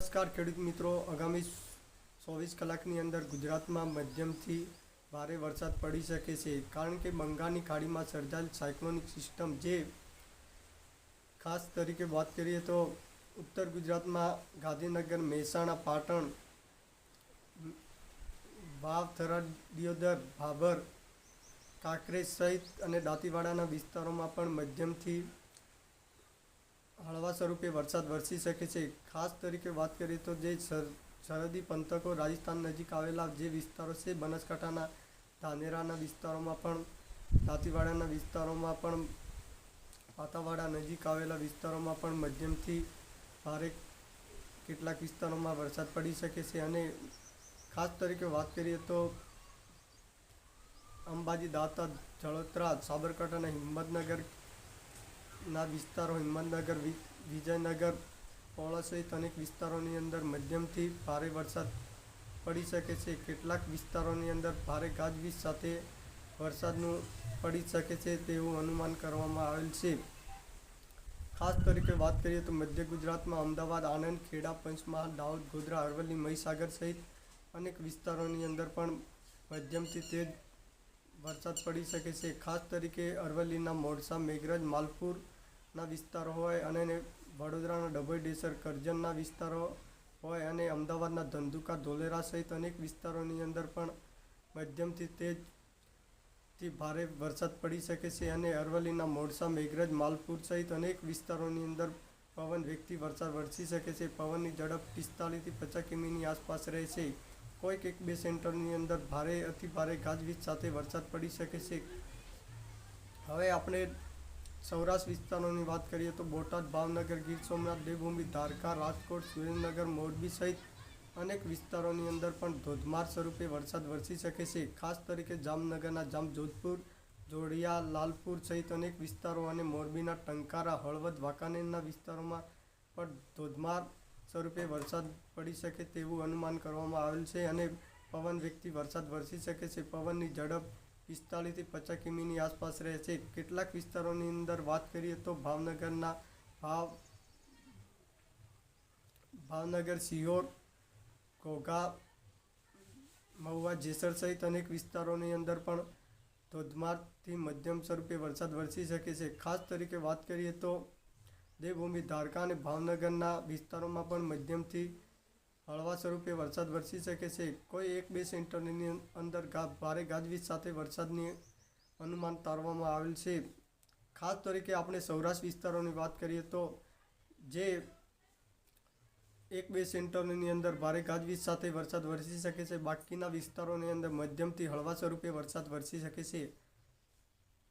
નમસ્કાર ખેડૂત મિત્રો, આગામી 24 કલાકની અંદર ગુજરાતમાં મધ્યમથી ભારે વરસાદ પડી શકે છે, કારણ કે બંગાળની ખાડીમાં સર્જાયેલ સાયક્લોનિક સિસ્ટમ, જે ખાસ તરીકે વાત કરીએ તો ઉત્તર ગુજરાતમાં ગાંધીનગર, મહેસાણા, પાટણ, વાવ, થરાદ, દિયોદર, ભાભર, કાંકરેજ સહિત અને દાંતીવાડાના વિસ્તારોમાં પણ મધ્યમથી હળવા સ્વરૂપે વરસાદ વરસી શકે છે। ખાસ તરીકે વાત કરીએ તો જે સરહદી પંથકો, રાજસ્થાન નજીક આવેલા જે વિસ્તારો છે, બનાસકાંઠાના ધાનેરાના વિસ્તારોમાં પણ, દાંતીવાડાના વિસ્તારોમાં પણ, પાતાવાડા નજીક આવેલા વિસ્તારોમાં પણ મધ્યમથી ભારે કેટલાક વિસ્તારોમાં વરસાદ પડી શકે છે। અને ખાસ તરીકે વાત કરીએ તો અંબાજી, દાંતા, જળોત્રા, સાબરકાંઠા અને હિંમતનગરના વિસ્તારો, હિંમતનગર, વિજયનગર, પોળા સહિત અનેક વિસ્તારોની અંદર મધ્યમથી ભારે વરસાદ પડી શકે છે। કેટલાક વિસ્તારોની અંદર ભારે ગાજવીજ સાથે વરસાદનું પડી શકે છે તેવું અનુમાન કરવામાં આવેલ છે। ખાસ તરીકે વાત કરીએ તો મધ્ય ગુજરાતમાં અમદાવાદ, આણંદ, ખેડા, પંચમહાલ, દાહોદ, ગોધરા, અરવલ્લી, મહીસાગર સહિત અનેક વિસ્તારોની અંદર પણ મધ્યમથી તેજ વરસાદ પડી શકે છે। ખાસ તરીકે અરવલ્લીના મોડાસા, મેઘરજ, માલપુરના વિસ્તારો હોય અને વડોદરાના ડભોઈ, ડેસર, કરજણના વિસ્તારો હોય અને અમદાવાદના ધંધુકા, ધોલેરા સહિત અનેક વિસ્તારોની અંદર પણ મધ્યમથી તેજથી ભારે વરસાદ પડી શકે છે। અને અરવલ્લીના મોડાસા, મેઘરજ, માલપુર સહિત અનેક વિસ્તારોની અંદર પવન વેગથી વરસાદ વરસી શકે છે। પવનની ઝડપ 45થી 50 કિમીની આસપાસ રહેશે। કોઈક 1-2 સેન્ટરની અંદર ભારે અતિ ભારે ગાજવીજ સાથે વરસાદ પડી શકે છે। હવે આપણે સૌરાષ્ટ્ર વિસ્તારોની વાત કરીએ તો બોટાદ, ભાવનગર, ગીર સોમનાથ, દેવભૂમિ, દ્વારકા, રાજકોટ, સુરેન્દ્રનગર, મોરબી સહિત અનેક વિસ્તારોની અંદર પણ ધોધમાર સ્વરૂપે વરસાદ વરસી શકે છે। ખાસ તરીકે જામનગરના જામજોધપુર, જોડિયા, લાલપુર સહિત અનેક વિસ્તારો અને મોરબીના ટંકારા, હળવદ, વાંકાનેરના વિસ્તારોમાં પણ ધોધમાર સ્વરૂપે વરસાદ પડી શકે તેવું અનુમાન કરવામાં આવેલ છે। અને પવન વેગથી વરસાદ વરસી શકે છે। પવનની ઝડપ 45થી 50 કિમીની આસપાસ રહેશે। કેટલાક વિસ્તારોની અંદર વાત કરીએ તો ભાવનગર, સિહોર, ઘોઘા, મહુવા, જેસર સહિત અનેક વિસ્તારોની અંદર પણ ધોધમારથી મધ્યમ સ્વરૂપે વરસાદ વરસી શકે છે। ખાસ તરીકે વાત કરીએ તો દેવભૂમિ, દ્વારકા અને ભાવનગરના વિસ્તારોમાં પણ મધ્યમથી હળવા સ્વરૂપે વરસાદ વરસી શકે છે। કોઈ 1-2 સેન્ટરની અંદર ભારે ગાજવીજ સાથે વરસાદની અનુમાન તારવામાં આવેલ છે। ખાસ તરીકે આપણે સૌરાષ્ટ્ર વિસ્તારોની વાત કરીએ તો જે 1-2 સેન્ટરની અંદર ભારે ગાજવીજ સાથે વરસાદ વરસી શકે છે। બાકીના વિસ્તારોની અંદર મધ્યમથી હળવા સ્વરૂપે વરસાદ વરસી શકે છે।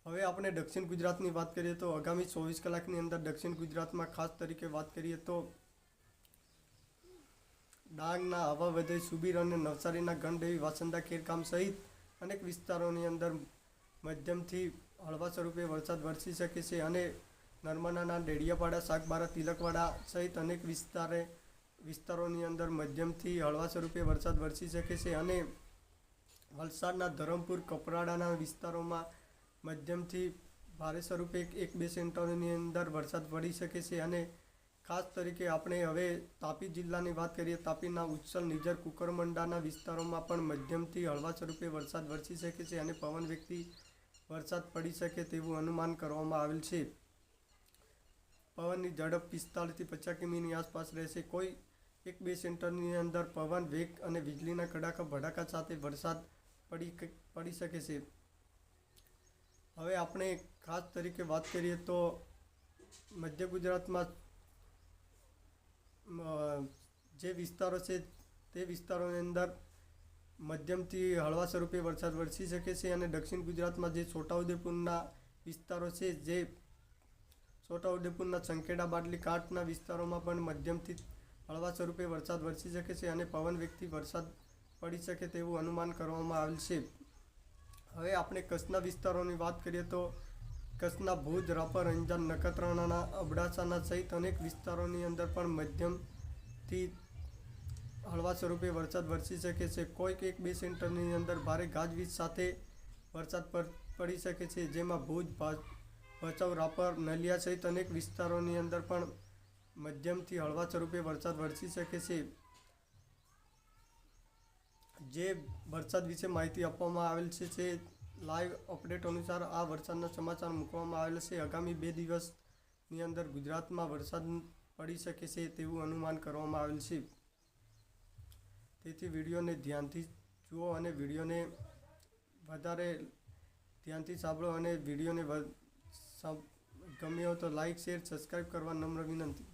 હવે આપણે દક્ષિણ ગુજરાતની વાત કરીએ તો આગામી 24 કલાકની અંદર દક્ષિણ ગુજરાતમાં ખાસ તરીકે વાત કરીએ તો ડાંગના આહવા, વઘઈ, સુબીર અને નવસારીના ગણદેવી, વાંસદા, ખેરગામ સહિત અનેક વિસ્તારોની અંદર મધ્યમથી હળવા સ્વરૂપે વરસાદ વરસી શકે છે। અને નર્મદાના ડેડિયાપાડા, સાગબારા, તિલકવાડા સહિત અનેક વિસ્તારોની અંદર મધ્યમથી હળવા સ્વરૂપે વરસાદ વરસી શકે છે। અને વલસાડના ધરમપુર, કપરાડાના વિસ્તારોમાં મધ્યમથી ભારે સ્વરૂપે 1-2 સેન્ટરની અંદર વરસાદ પડી શકે છે। અને ખાસ તરીકે આપણે હવે તાપી જિલ્લાની વાત કરીએ, તાપીના ઉચ્છલ, નિઝર, કુકરમંડાના વિસ્તારોમાં પણ મધ્યમથી હળવા સ્વરૂપે વરસાદ વરસી શકે છે અને પવન વેગથી વરસાદ પડી શકે તેવું અનુમાન કરવામાં આવેલ છે। પવનની ઝડપ 45થી 50 કિમીની આસપાસ રહેશે। કોઈ 1-2 સેન્ટરની અંદર પવન વેગ અને વીજળીના કડાકા ભડાકા સાથે વરસાદ પડી શકે છે। હવે આપણે ખાસ તરીકે વાત કરીએ તો મધ્ય ગુજરાતમાં જે વિસ્તારો છે તે વિસ્તારોની અંદર મધ્યમથી હળવા સ્વરૂપે વરસાદ વરસી શકે છે। અને દક્ષિણ ગુજરાતમાં જે છોટાઉદેપુરના વિસ્તારો છે, જે છોટાઉદેપુરના સંખેડા, બાટલી, કાંઠના વિસ્તારોમાં પણ મધ્યમથી હળવા સ્વરૂપે વરસાદ વરસી શકે છે અને પવન વેગથી વરસાદ પડી શકે તેવું અનુમાન કરવામાં આવેલ છે। હવે આપણે કચ્છના વિસ્તારોની વાત કરીએ તો કચ્છના ભુજ, રાપર, અંજાર, નખત્રાણા, અબડાસા સહિત અનેક વિસ્તારોની અંદર પણ મધ્યમથી હળવા સ્વરૂપે વરસાદ વરસી શકે છે। કોઈક 1-2 સેન્ટરની અંદર ભારે ગાજવીજ સાથે વરસાદ પડી શકે છે, જેમાં ભુજ, ભચાઉ, રાપર, નલિયા સહિત અનેક વિસ્તારોની અંદર પણ મધ્યમથી હળવા સ્વરૂપે વરસાદ વરસી શકે છે. જે વરસાદ વિશે માહિતી આપવામાં આવેલ છે તે લાઈવ અપડેટ અનુસાર આ વરસાદના સમાચાર મૂકવામાં આવેલ છે. આગામી 2 દિવસની અંદર ગુજરાતમાં વરસાદ પડી શકે છે તેવું અનુમાન કરવામાં આવેલ છે. તેથી વિડીયોને ધ્યાનથી જુઓ અને વિડીયોને વધારે ધ્યાનથી સાંભળો અને વિડીયોને ગમ્યો તો લાઈક શેર સબસ્ક્રાઈબ કરવા નમ્ર વિનંતી.